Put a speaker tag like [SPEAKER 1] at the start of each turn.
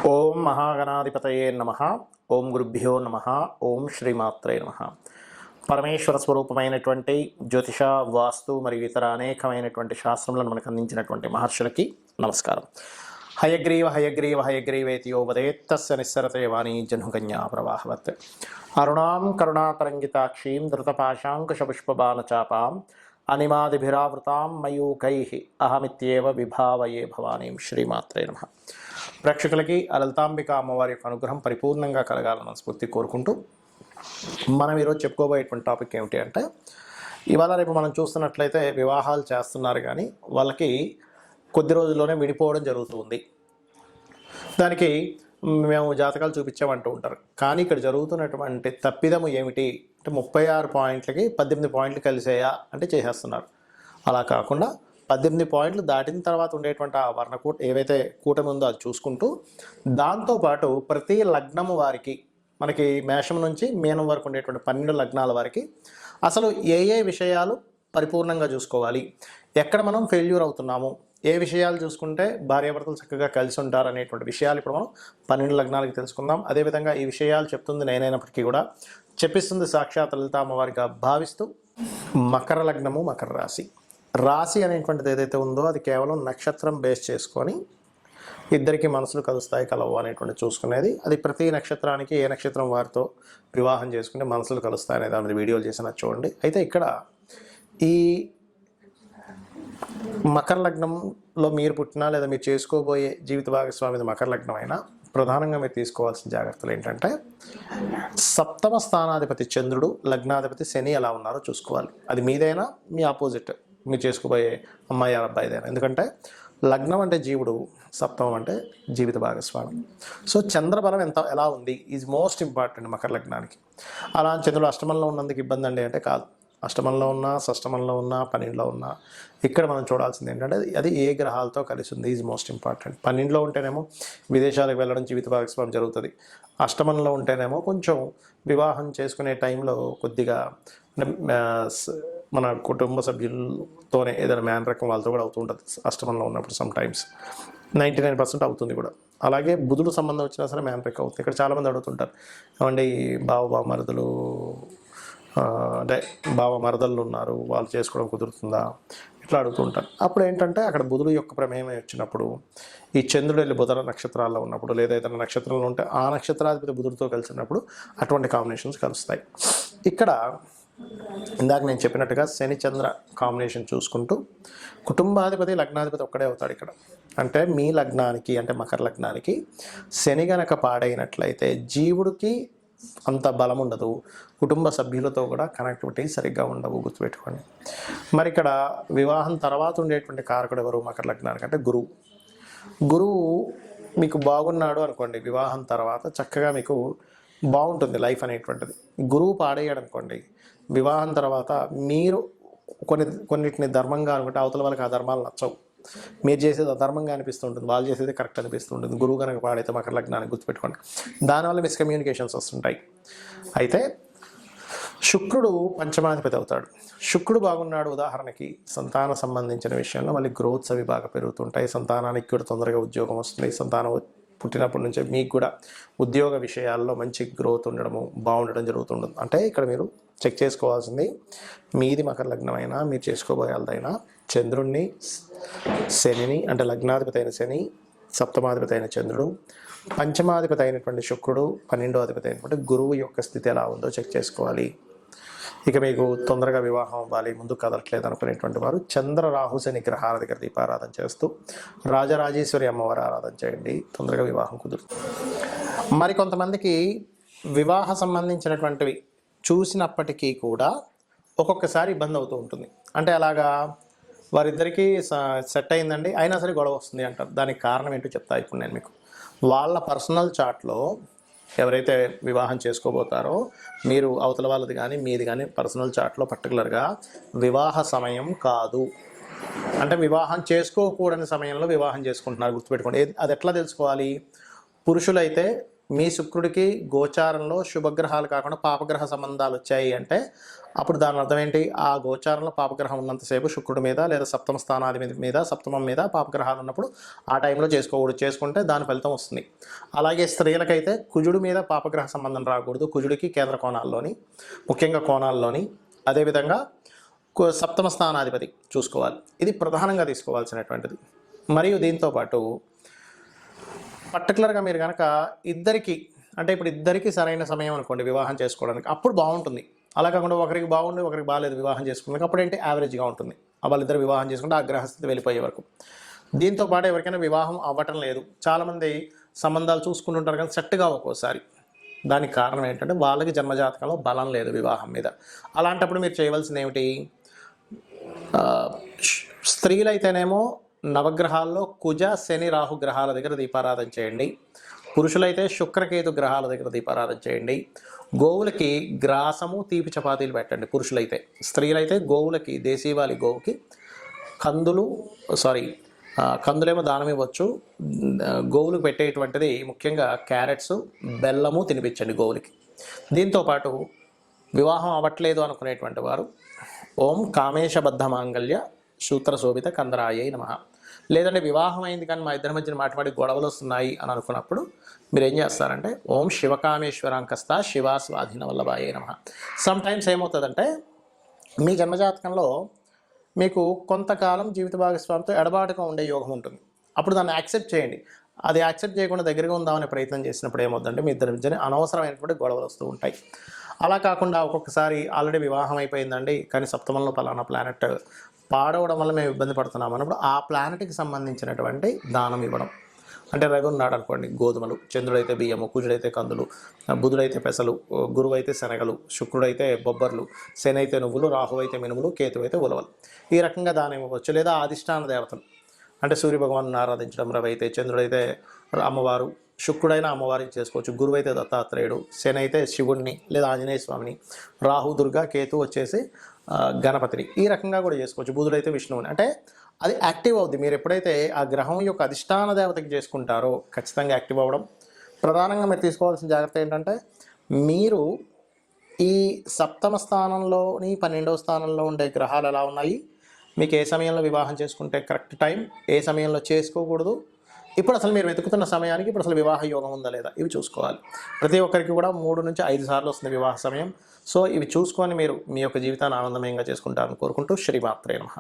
[SPEAKER 1] ఓం మహాగణాధిపతయే నమః. ఓం గురుభ్యో నమః. ఓం శ్రీమాత్రే నమః. పరమేశ్వర స్వరూపమైనటువంటి జ్యోతిష, వాస్తు మరియు ఇతర అనేకమైనటువంటి శాస్త్రములను మనకు అందించినటువంటి మహర్షులకి నమస్కారం. హయగ్రీవ హయగ్రీవ హయగ్రీవేతి యో వదేత్తస్య నిస్సరతే వాణీ జహ్నుకన్యా ప్రవాహవత్. అరుణాం కరుణాతరంగితాక్షీం ధృతపాశాంకుశపుష్పబాణచాపాం అనిమాదిభిరావృతాం మయూకైః అహమిత్యేవ విభావయే భవానీం. శ్రీమాత్రే నమః. ప్రేక్షకులకి ఆ లలితాంబిక అమ్మవారి యొక్క అనుగ్రహం పరిపూర్ణంగా కలగాలని మనస్ఫూర్తి కోరుకుంటూ మనం ఈరోజు చెప్పుకోబోయేటువంటి టాపిక్ ఏమిటి అంటే, ఇవాళ రేపు మనం చూస్తున్నట్లయితే వివాహాలు చేస్తున్నారు కానీ వాళ్ళకి కొద్ది రోజుల్లోనే విడిపోవడం జరుగుతుంది. దానికి మేము జాతకాలు చూపించామంటూ ఉంటారు. కానీ ఇక్కడ జరుగుతున్నటువంటి తప్పిదము ఏమిటి అంటే 36 పాయింట్లకి 18 పాయింట్లు కలిసేయా అంటే చేసేస్తున్నారు. అలా కాకుండా 18 పాయింట్లు దాటిన తర్వాత ఉండేటువంటి ఆ వర్ణకూట ఏవైతే కూటమి ఉందో అది చూసుకుంటూ, దాంతోపాటు ప్రతి లగ్నము వారికి, మనకి మేషం నుంచి మీనం వరకు ఉండేటువంటి 12 లగ్నాల వారికి అసలు ఏ ఏ విషయాలు పరిపూర్ణంగా చూసుకోవాలి, ఎక్కడ మనం ఫెయిల్యూర్ అవుతున్నాము, ఏ విషయాలు చూసుకుంటే భార్యాభర్తలు చక్కగా కలిసి ఉంటారు అనేటువంటి విషయాలు ఇప్పుడు మనం 12 లగ్నాలకి తెలుసుకుందాం. అదేవిధంగా ఈ విషయాలు చెప్తుంది నేనైనప్పటికీ కూడా చెప్పిస్తుంది సాక్షాత్ లలిత అమ్మవారిగా భావిస్తూ, మకర లగ్నము, మకర రాశి. రాశి అనేటువంటిది ఏదైతే ఉందో అది కేవలం నక్షత్రం బేస్ చేసుకొని ఇద్దరికి మనసులు కలుస్తాయి కలవు అనేటువంటి చూసుకునేది. అది ప్రతి నక్షత్రానికి ఏ నక్షత్రం వారితో వివాహం చేసుకుంటే మనసులు కలుస్తాయి అనేది దాని వీడియోలు చేసిన చూడండి. అయితే ఇక్కడ ఈ మకర లగ్నంలో మీరు పుట్టినా లేదా మీరు చేసుకోబోయే జీవిత భాగస్వామి మకర లగ్నం అయినా ప్రధానంగా మీరు తీసుకోవాల్సిన జాగ్రత్తలు ఏంటంటే, సప్తమ స్థానాధిపతి చంద్రుడు, లగ్నాధిపతి శని ఎలా ఉన్నారో చూసుకోవాలి. అది మీదైనా మీ ఆపోజిట్ మీరు చేసుకోబోయే అమ్మాయి అబ్బాయిదైనా. ఎందుకంటే లగ్నం అంటే జీవుడు, సప్తమం అంటే జీవిత భాగస్వామి. సో చంద్రబలం ఎలా ఉంది ఈజ్ మోస్ట్ ఇంపార్టెంట్ మకర లగ్నానికి. అలా చంద్రుడు అష్టమంలో ఉన్నందుకు ఇబ్బంది అండి అంటే కాదు. అష్టమంలో ఉన్నా, షష్టమంలో ఉన్నా, 12లో ఉన్నా, ఇక్కడ మనం చూడాల్సింది ఏంటంటే అది ఏ గ్రహాలతో కలిసి ఉంది ఈజ్ మోస్ట్ ఇంపార్టెంట్. 12లో ఉంటేనేమో విదేశాలకు వెళ్ళడం జీవిత భాగస్వామి జరుగుతుంది. అష్టమంలో ఉంటేనేమో కొంచెం వివాహం చేసుకునే టైంలో కొద్దిగా మన కుటుంబ సభ్యులతోనే ఏదైనా మ్యాన్ రకం వాళ్ళతో కూడా అవుతూ ఉంటుంది అష్టమంలో ఉన్నప్పుడు. సమ్ టైమ్స్ 99% అవుతుంది కూడా. అలాగే బుధుడు సంబంధం వచ్చినా సరే మ్యాన్ రకం అవుతుంది. ఇక్కడ చాలామంది అడుగుతుంటారు, ఏమండి బావమరుదులు అంటే మరదళ్ళు ఉన్నారు, వాళ్ళు చేసుకోవడం కుదురుతుందా, ఇట్లా అడుగుతుంటారు. అప్పుడు ఏంటంటే అక్కడ బుధుడు యొక్క ప్రమేయం వచ్చినప్పుడు, ఈ చంద్రుడు వెళ్ళి బుధ నక్షత్రాల్లో ఉన్నప్పుడు, లేదా ఏదైనా నక్షత్రంలో ఉంటే ఆ నక్షత్రాధిపతి బుధుడితో కలిసినప్పుడు అటువంటి కాంబినేషన్స్ కలుస్తాయి. ఇక్కడ ఇందాక నేను చెప్పినట్టుగా శని చంద్ర కాంబినేషన్ చూసుకుంటూ కుటుంబాధిపతి లగ్నాధిపతి ఒక్కడే అవుతాడు ఇక్కడ. అంటే మీ లగ్నానికి అంటే మకర లగ్నానికి శని గనక పాడైనట్లయితే జీవుడికి అంత బలం ఉండదు, కుటుంబ సభ్యులతో కూడా కనెక్టివిటీ సరిగ్గా ఉండవు, గుర్తుపెట్టుకోండి. మరి ఇక్కడ వివాహం తర్వాత ఉండేటువంటి కారకుడు ఎవరు మకర లగ్నానికి అంటే గురువు. గురువు మీకు బాగున్నాడు అనుకోండి, వివాహం తర్వాత చక్కగా మీకు బాగుంటుంది లైఫ్ అనేటువంటిది. గురువు పాడేయాడు అనుకోండి, వివాహం తర్వాత మీరు కొన్నిటిని ధర్మంగా అనుకుంటే అవతల వాళ్ళకి ఆ ధర్మాలు నచ్చవు. మీరు చేసేది అధర్మంగా అనిపిస్తుంటుంది, వాళ్ళు చేసేది కరెక్ట్ అనిపిస్తుంటుంది. గురువు కనుక పాడైతే మకర లగ్నాన్ని గుర్తుపెట్టుకోండి. దానివల్ల మిస్కమ్యూనికేషన్స్ వస్తుంటాయి. అయితే శుక్రుడు పంచమాధిపతి అవుతాడు. శుక్రుడు బాగున్నాడు ఉదాహరణకి సంతాన సంబంధించిన విషయంలో మళ్ళీ గ్రోత్స్ అవి బాగా పెరుగుతుంటాయి. సంతానానికి కూడా తొందరగా ఉద్యోగం వస్తుంది. సంతానం పుట్టినప్పటి నుంచే మీకు కూడా ఉద్యోగ విషయాల్లో మంచి గ్రోత్ ఉండడము, బాగుండడం జరుగుతుంటుంది. అంటే ఇక్కడ మీరు చెక్ చేసుకోవాల్సింది, మీది మకర లగ్నం అయినా మీరు చేసుకోబోయేదైనా చంద్రుణ్ణి, శనిని అంటే లగ్నాధిపతి అయిన శని, సప్తమాధిపతి అయిన చంద్రుడు, పంచమాధిపతి అయినటువంటి శుక్రుడు, 12వ అధిపతి అయినటువంటి గురువు యొక్క స్థితి ఎలా ఉందో చెక్ చేసుకోవాలి. ఇక మీకు తొందరగా వివాహం అవ్వాలి, ముందు కదలట్లేదు అనుకునేటువంటి వారు చంద్ర రాహు శని గ్రహాల దగ్గర దీపారాధన చేస్తూ రాజరాజేశ్వరి అమ్మవారి ఆరాధన చేయండి, తొందరగా వివాహం కుదురుతుంది. మరి కొంతమందికి వివాహ సంబంధించినటువంటివి చూసినప్పటికీ కూడా ఒక్కొక్కసారి ఇబ్బంది అవుతూ ఉంటుంది. అంటే అలాగా వారిద్దరికీ సెట్ అయిందండి, అయినా సరే గొడవ వస్తుంది అంటారు. దానికి కారణం ఏంటో చెప్తా ఇప్పుడు నేను మీకు. వాళ్ళ పర్సనల్ చార్ట్లో ఎవరైతే వివాహం చేసుకోబోతారో మీరు అవతల వాళ్ళది కానీ మీది కానీ పర్సనల్ చార్ట్లో పర్టికులర్గా వివాహ సమయం కాదు అంటే వివాహం చేసుకోకూడని సమయంలో వివాహం చేసుకుంటున్నారు, గుర్తుపెట్టుకోండి. అది ఎట్లా తెలుసుకోవాలి? పురుషులైతే మీ శుక్రుడికి గోచారంలో శుభగ్రహాలు కాకుండా పాపగ్రహ సంబంధాలు వచ్చాయి అంటే అప్పుడు దాని అర్థం ఏంటి? ఆ గోచారంలో పాపగ్రహం ఉన్నంతసేపు శుక్రుడి మీద లేదా సప్తమ స్థానాధిపతి మీద సప్తమం మీద పాపగ్రహాలు ఉన్నప్పుడు ఆ టైంలో చేసుకోకూడదు. చేసుకుంటే దాని ఫలితం వస్తుంది. అలాగే స్త్రీలకైతే కుజుడి మీద పాపగ్రహ సంబంధం రాకూడదు. కుజుడికి కేంద్ర కోణాల్లోని, ముఖ్యంగా కోణాల్లోని, అదేవిధంగా సప్తమ స్థానాధిపతి చూసుకోవాలి. ఇది ప్రధానంగా తీసుకోవాల్సినటువంటిది. మరియు దీంతోపాటు పర్టికులర్గా మీరు కనుక ఇద్దరికి, అంటే ఇప్పుడు ఇద్దరికి సరైన సమయం అనుకోండి వివాహం చేసుకోవడానికి, అప్పుడు బాగుంటుంది. అలా కాకుండా ఒకరికి బాగుండి ఒకరికి బాగాలేదు వివాహం చేసుకోవడానికి, అప్పుడు ఏంటి యావరేజ్గా ఉంటుంది. వాళ్ళిద్దరు వివాహం చేసుకుంటే ఆ గ్రహస్థితి వెళ్ళిపోయే వరకు. దీంతోపాటు ఎవరికైనా వివాహం అవ్వటం లేదు, చాలామంది సంబంధాలు చూసుకుంటుంటారు కానీ సెట్గా ఒక్కోసారి. దానికి కారణం ఏంటంటే వాళ్ళకి జన్మజాతకంలో బలం లేదు వివాహం మీద. అలాంటప్పుడు మీరు చేయవలసింది ఏమిటి? స్త్రీలైతేనేమో నవగ్రహాల్లో కుజ శని రాహు గ్రహాల దగ్గర దీపారాధన చేయండి. పురుషులైతే శుక్రకేతు గ్రహాల దగ్గర దీపారాధన చేయండి. గోవులకి గ్రాసము తీపి చపాతీలు పెట్టండి పురుషులైతే. స్త్రీలైతే గోవులకి, దేశీవాలి గోవుకి కందులేమో దానం ఇవ్వచ్చు. గోవులకు పెట్టేటువంటిది ముఖ్యంగా క్యారెట్స్, బెల్లము తినిపించండి గోవులకి. దీంతోపాటు వివాహం అవ్వట్లేదు అనుకునేటువంటి వారు ఓం కామేశబద్ధ మాంగళ్య సూత్రశోభిత కందరాయై నమః. లేదంటే వివాహం అయింది కానీ మా ఇద్దరి మధ్యన మాటి గొడవలు వస్తున్నాయి అని అనుకున్నప్పుడు మీరు ఏం చేస్తారంటే ఓం శివకామేశ్వరాంకస్త శివా స్వాధీన వల్లభాయై నమః. సమ్ టైమ్స్ ఏమవుతుందంటే మీ జన్మజాతకంలో మీకు కొంతకాలం జీవిత భాగస్వామితో ఎడబాటుగా ఉండే యోగం ఉంటుంది. అప్పుడు దాన్ని యాక్సెప్ట్ చేయండి. అది యాక్సెప్ట్ చేయకుండా దగ్గరగా ఉందామనే ప్రయత్నం చేసినప్పుడు ఏమవుతుందంటే మీ ఇద్దరి మధ్యన అనవసరమైనటువంటి గొడవలు వస్తూ ఉంటాయి. అలా కాకుండా ఒక్కొక్కసారి ఆల్రెడీ వివాహం అయిపోయిందండి కానీ సప్తమంలో పలానా ప్లానెట్ పాడవడం వల్ల మేము ఇబ్బంది పడుతున్నాం అన్నప్పుడు ఆ ప్లానెట్కి సంబంధించినటువంటి దానం ఇవ్వడం. అంటే రవి ఉన్నాడు అనుకోండి, గోధుమలు, చంద్రుడైతే బియ్యము, కుజుడైతే కందులు, బుధుడైతే పెసలు, గురువు అయితే శనగలు, శుక్రుడైతే బొబ్బర్లు, శని అయితే నువ్వులు, రాహు అయితే మినుములు, కేతు అయితే ఉలవలు. ఈ రకంగా దానం ఇవ్వచ్చు. లేదా అధిష్టాన దేవతలు అంటే సూర్యభగవాను ఆరాధించడం, రవి అయితే, చంద్రుడైతే అమ్మవారు, శుక్రుడైనా అమ్మవారిని చేసుకోవచ్చు, గురువు అయితే దత్తాత్రేయుడు, శని అయితే శివుడిని లేదా ఆంజనేయ స్వామిని, రాహు దుర్గా, కేతు వచ్చేసి గణపతిని. ఈ రకంగా కూడా చేసుకోవచ్చు. బుధుడైతే విష్ణువుని. అంటే అది యాక్టివ్ అవుద్ది. మీరు ఎప్పుడైతే ఆ గ్రహం యొక్క అధిష్టాన దేవతకి చేసుకుంటారో ఖచ్చితంగా యాక్టివ్ అవ్వడం. ప్రధానంగా మీరు తీసుకోవాల్సిన జాగ్రత్త ఏంటంటే మీరు ఈ సప్తమ స్థానంలోని 12వ స్థానంలో ఉండే గ్రహాలు ఎలా ఉన్నాయి, మీకు ఏ సమయంలో వివాహం చేసుకుంటే కరెక్ట్ టైం, ఏ సమయంలో చేసుకోకూడదు, ఇప్పుడు అసలు మీరు వెతుకుతున్న సమయానికి ఇప్పుడు అసలు వివాహ యోగం ఉందా లేదా, ఇవి చూసుకోవాలి. ప్రతి ఒక్కరికి కూడా 3 నుంచి 5 సార్లు వస్తుంది వివాహ సమయం. సో ఇవి చూసుకొని మీరు మీ యొక్క జీవితాన్ని ఆనందమయంగా చేసుకుంటారని కోరుకుంటూ శ్రీమాత్రే నమః.